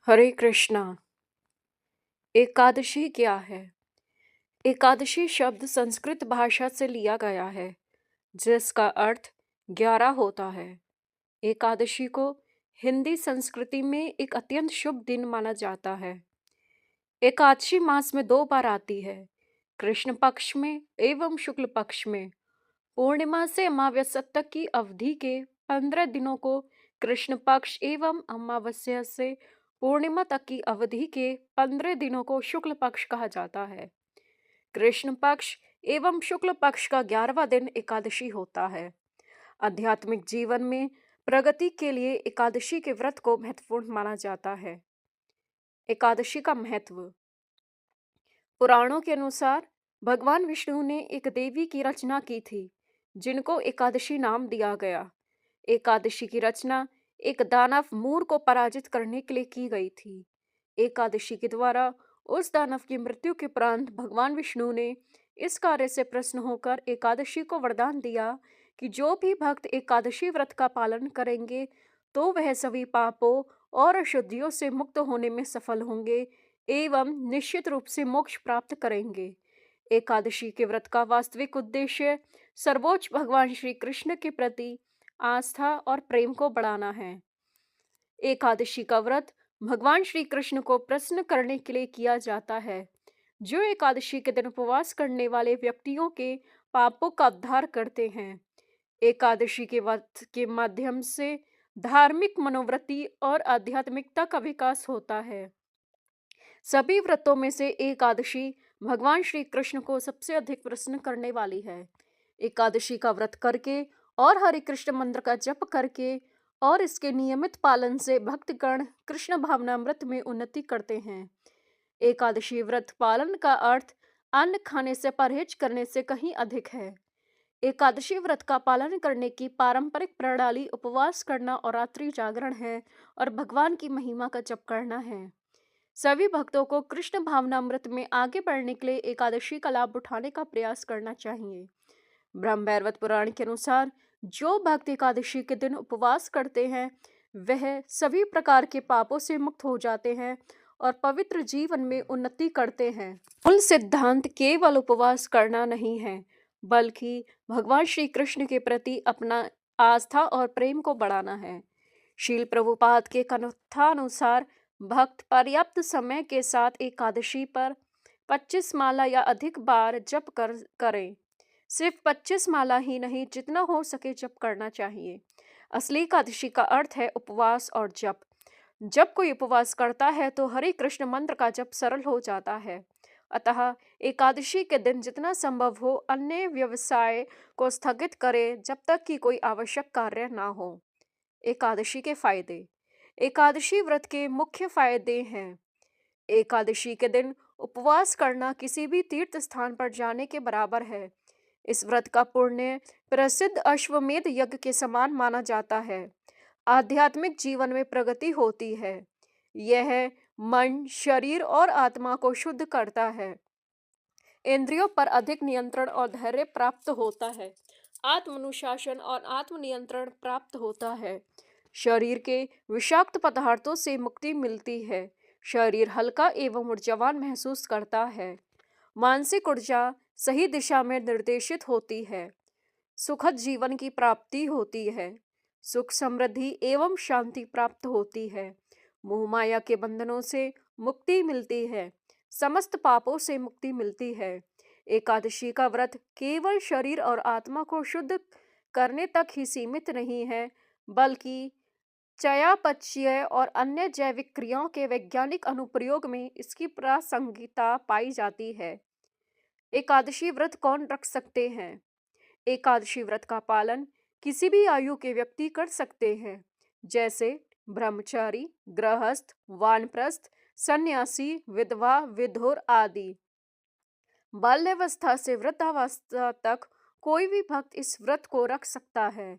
हरे कृष्णा। एकादशी क्या है? एकादशी शब्द संस्कृत भाषा से लिया गया है, जिसका अर्थ 11 होता है। एकादशी को हिंदी संस्कृति में एक अत्यंत शुभ दिन माना जाता है। एकादशी मास में 2 बार आती है, कृष्ण पक्ष में एवं शुक्ल पक्ष में। पूर्णिमा से अमावस्या तक की अवधि के 15 दिनों को कृष्ण पक्ष एवं अमावस्या से पूर्णिमा तक की अवधि के 15 दिनों को शुक्ल पक्ष कहा जाता है। कृष्ण पक्ष एवं शुक्ल पक्ष का 11वां दिन एकादशी होता है। आध्यात्मिक जीवन में प्रगति के लिए एकादशी के व्रत को महत्वपूर्ण माना जाता है। एकादशी का महत्व। पुराणों के अनुसार भगवान विष्णु ने एक देवी की रचना की थी, जिनको एकादशी नाम दिया गया। एकादशी की रचना एक दानव मूर को पराजित करने के लिए की गई थी। एकादशी के द्वारा उस दानव की मृत्यु के उपरांत भगवान विष्णु ने इस कार्य से प्रसन्न होकर एकादशी को वरदान दिया कि जो भी भक्त एकादशी व्रत का पालन करेंगे तो वह सभी पापों और अशुद्धियों से मुक्त होने में सफल होंगे एवं निश्चित रूप से मोक्ष प्राप्त करेंगे। एकादशी के व्रत का वास्तविक उद्देश्य सर्वोच्च भगवान श्री कृष्ण के प्रति आस्था और प्रेम को बढ़ाना है। एकादशी का व्रत भगवान श्री कृष्ण को प्रसन्न करने के लिए किया जाता है। जो एकादशी के दिन उपवास करने वाले व्यक्तियों के पापों का उद्धार करते हैं। एकादशी के व्रत के माध्यम से धार्मिक मनोवृत्ति और आध्यात्मिकता का विकास होता है। सभी व्रतों में से एकादशी भगवान श्री कृष्ण को सबसे अधिक प्रसन्न करने वाली है। एकादशी का व्रत करके और हरे कृष्ण मंत्र का जप करके और इसके नियमित पालन से भक्तगण कृष्ण भावनामृत में उन्नति करते हैं। एकादशी व्रत पालन का अर्थ अन्न खाने से परहेज करने से कहीं अधिक है। एकादशी व्रत का पालन करने की पारंपरिक प्रणाली उपवास करना और रात्रि जागरण है और भगवान की महिमा का जप करना है। सभी भक्तों को कृष्ण भावनामृत में आगे बढ़ने के लिए एकादशी का लाभ उठाने का प्रयास करना चाहिए। ब्रह्म वैवर्त पुराण के अनुसार जो भक्त एकादशी के दिन उपवास करते हैं वह सभी प्रकार के पापों से मुक्त हो जाते हैं और पवित्र जीवन में उन्नति करते हैं। मूल सिद्धांत केवल उपवास करना नहीं है, बल्कि भगवान श्री कृष्ण के प्रति अपना आस्था और प्रेम को बढ़ाना है। शील प्रभुपाद के कथानुसार भक्त पर्याप्त समय के साथ एकादशी पर 25 माला या अधिक बार जप करें। सिर्फ 25 माला ही नहीं, जितना हो सके जप करना चाहिए। असली एकादशी का अर्थ है उपवास और जप। जब कोई उपवास करता है तो हरे कृष्ण मंत्र का जप सरल हो जाता है। अतः एकादशी के दिन जितना संभव हो अन्य व्यवसाय को स्थगित करें जब तक कि कोई आवश्यक कार्य ना हो। एकादशी के फायदे। एकादशी व्रत के मुख्य फायदे हैं। एकादशी के दिन उपवास करना किसी भी तीर्थ स्थान पर जाने के बराबर है। इस व्रत का पुण्य प्रसिद्ध अश्वमेध यज्ञ के समान माना जाता है। आध्यात्मिक जीवन में प्रगति होती है। यह मन, शरीर और आत्मा को शुद्ध करता है। इंद्रियों पर अधिक नियंत्रण और धैर्य प्राप्त होता है। आत्मानुशासन और आत्मनियंत्रण प्राप्त होता है। शरीर के विषाक्त पदार्थों से मुक्ति मिलती है। शरीर हल्का एवं ऊर्जावान महसूस करता है। मानसिक ऊर्जा सही दिशा में निर्देशित होती है। सुखद जीवन की प्राप्ति होती है। सुख, समृद्धि एवं शांति प्राप्त होती है। मोह माया के बंधनों से मुक्ति मिलती है। समस्त पापों से मुक्ति मिलती है। एकादशी का व्रत केवल शरीर और आत्मा को शुद्ध करने तक ही सीमित नहीं है, बल्कि चयापचय और अन्य जैविक क्रियाओं के वैज्ञानिक अनुप्रयोग में इसकी प्रासंगिकता पाई जाती है। एकादशी व्रत कौन रख सकते हैं? एकादशी व्रत का पालन किसी भी आयु के व्यक्ति कर सकते हैं, जैसे ब्रह्मचारी, गृहस्थ, वानप्रस्थ, सन्यासी, विधवा, विधुर आदि। बाल्यावस्था से वृद्धावस्था तक कोई भी भक्त इस व्रत को रख सकता है।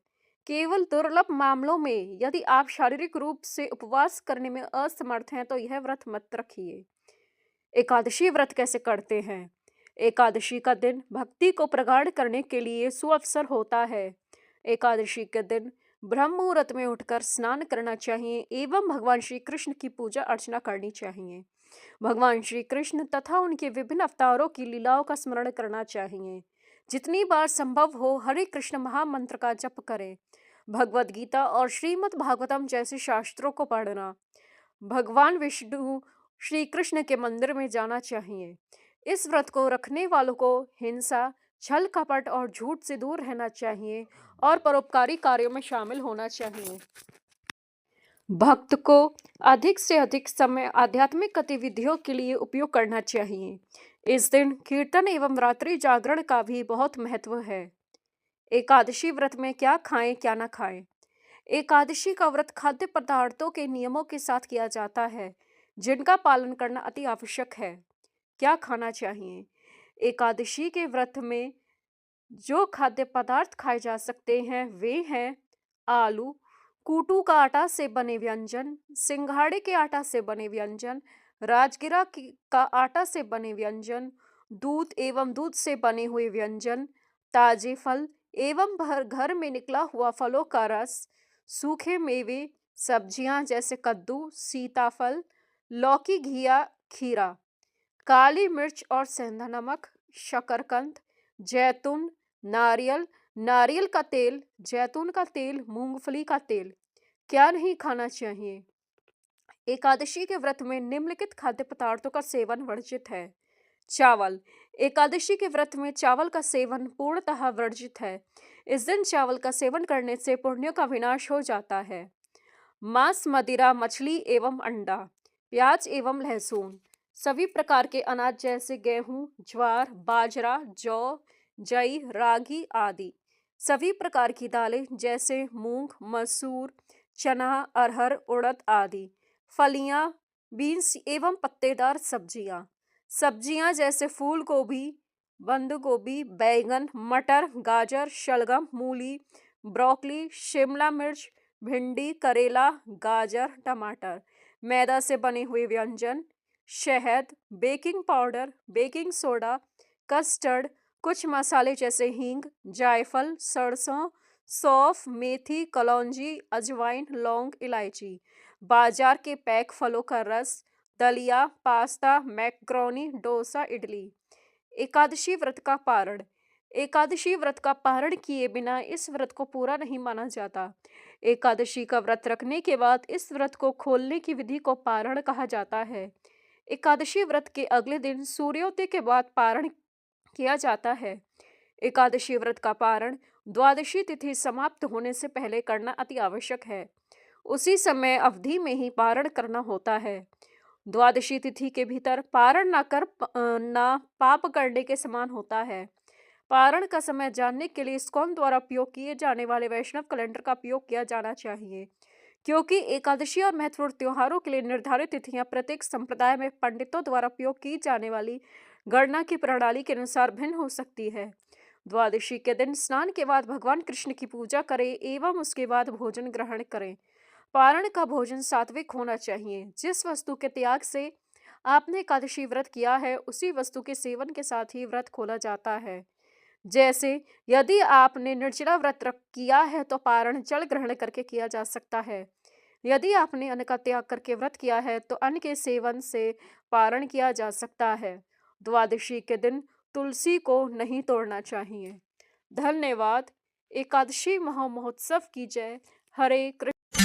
केवल दुर्लभ मामलों में यदि आप शारीरिक रूप से उपवास करने में असमर्थ हैं तो यह व्रत मत रखिए। एकादशी व्रत कैसे करते हैं? एकादशी का दिन भक्ति को प्रगाढ़ करने के लिए सुअवसर होता है। एकादशी के दिन ब्रह्म मुहूर्त में उठकर स्नान करना चाहिए एवं भगवान श्री कृष्ण की पूजा अर्चना करनी चाहिए। भगवान श्री कृष्ण तथा उनके विभिन्न अवतारों की लीलाओं का स्मरण करना चाहिए। जितनी बार संभव हो हरे कृष्ण महामंत्र का जप करें। भगवद गीता और श्रीमद् भागवतम जैसे शास्त्रों को पढ़ना। भगवान विष्णु श्री कृष्ण के मंदिर में जाना चाहिए। इस व्रत को रखने वालों को हिंसा, छल कपट और झूठ से दूर रहना चाहिए और परोपकारी कार्यों में शामिल होना चाहिए। भक्त को अधिक से अधिक समय आध्यात्मिक गतिविधियों के लिए उपयोग करना चाहिए। इस दिन कीर्तन एवं रात्रि जागरण का भी बहुत महत्व है। एकादशी व्रत में क्या खाएं क्या ना खाएं। एकादशी का व्रत खाद्य पदार्थों के नियमों के साथ किया जाता है, जिनका पालन करना अति आवश्यक है। क्या खाना चाहिए। एकादशी के व्रत में जो खाद्य पदार्थ खाए जा सकते हैं वे हैं आलू, कूटू का आटा से बने व्यंजन, सिंघाड़े के आटा से बने व्यंजन, राजगिरा का आटा से बने व्यंजन, दूध एवं दूध से बने हुए व्यंजन, ताजे फल एवं घर में निकला हुआ फलों का रस, सूखे मेवे, सब्जियां जैसे कद्दू, सीताफल, लौकी, घिया, खीरा, काली मिर्च और सेंधा नमक, शकरकंद, जैतून, नारियल, नारियल का तेल, जैतून का तेल, मूंगफली का तेल। क्या नहीं खाना चाहिए। एकादशी के व्रत में निम्नलिखित खाद्य पदार्थों का सेवन वर्जित है। चावल। एकादशी के व्रत में चावल का सेवन पूर्णतः वर्जित है। इस दिन चावल का सेवन करने से पुण्यों का विनाश हो जाता है। मांस, मदिरा, मछली एवं अंडा, प्याज एवं लहसुन, सभी प्रकार के अनाज जैसे गेहूं, ज्वार, बाजरा, जौ, जई, रागी आदि, सभी प्रकार की दालें जैसे मूंग, मसूर, चना, अरहर, उड़द आदि, फलियां, बीन्स एवं पत्तेदार सब्जियां जैसे फूल गोभी, बंद गोभी, बैंगन, मटर, गाजर, शलगम, मूली, ब्रोकली, शिमला मिर्च, भिंडी, करेला, गाजर, टमाटर, मैदा से बने हुए व्यंजन, शहद, baking powder, baking soda, custard, कुछ मसाले जैसे हींग, जायफल, सरसों, सौंफ, मेथी, कलौंजी, अजवाइन, लौंग, इलायची, बाजार के पैक फलों का रस, दलिया, पास्ता, मैक्रोनी, डोसा, इडली। एकादशी व्रत का पारण। एकादशी व्रत का पारण किए बिना इस व्रत को पूरा नहीं माना जाता। एकादशी का व्रत रखने के बाद इस व्रत को खोलने की विधि को पारण कहा जाता है। एकादशी व्रत के अगले दिन सूर्योदय के बाद पारण किया जाता है। एकादशी व्रत का पारण द्वादशी तिथि समाप्त होने से पहले करना अति आवश्यक है। उसी समय अवधि में ही पारण करना होता है। द्वादशी तिथि के भीतर पारण ना पाप करने के समान होता है। पारण का समय जानने के लिए इस्कॉन द्वारा उपयोग किए जाने वाले वैष्णव कैलेंडर का उपयोग किया जाना चाहिए, क्योंकि एकादशी और महत्वपूर्ण त्योहारों के लिए निर्धारित तिथियां प्रत्येक संप्रदाय में पंडितों द्वारा उपयोग की जाने वाली गणना की प्रणाली के अनुसार भिन्न हो सकती है। द्वादशी के दिन स्नान के बाद भगवान कृष्ण की पूजा करें एवं उसके बाद भोजन ग्रहण करें। पारण का भोजन सात्विक होना चाहिए। जिस वस्तु के त्याग से आपने एकादशी व्रत किया है उसी वस्तु के सेवन के साथ ही व्रत खोला जाता है। जैसे यदि आपने निर्जला व्रत किया है तो पारण जल ग्रहण करके किया जा सकता है। यदि आपने अन्न का त्याग करके व्रत किया है तो अन्न के सेवन से पारण किया जा सकता है। द्वादशी के दिन तुलसी को नहीं तोड़ना चाहिए। धन्यवाद। एकादशी महामहोत्सव की जय। हरे कृष्ण।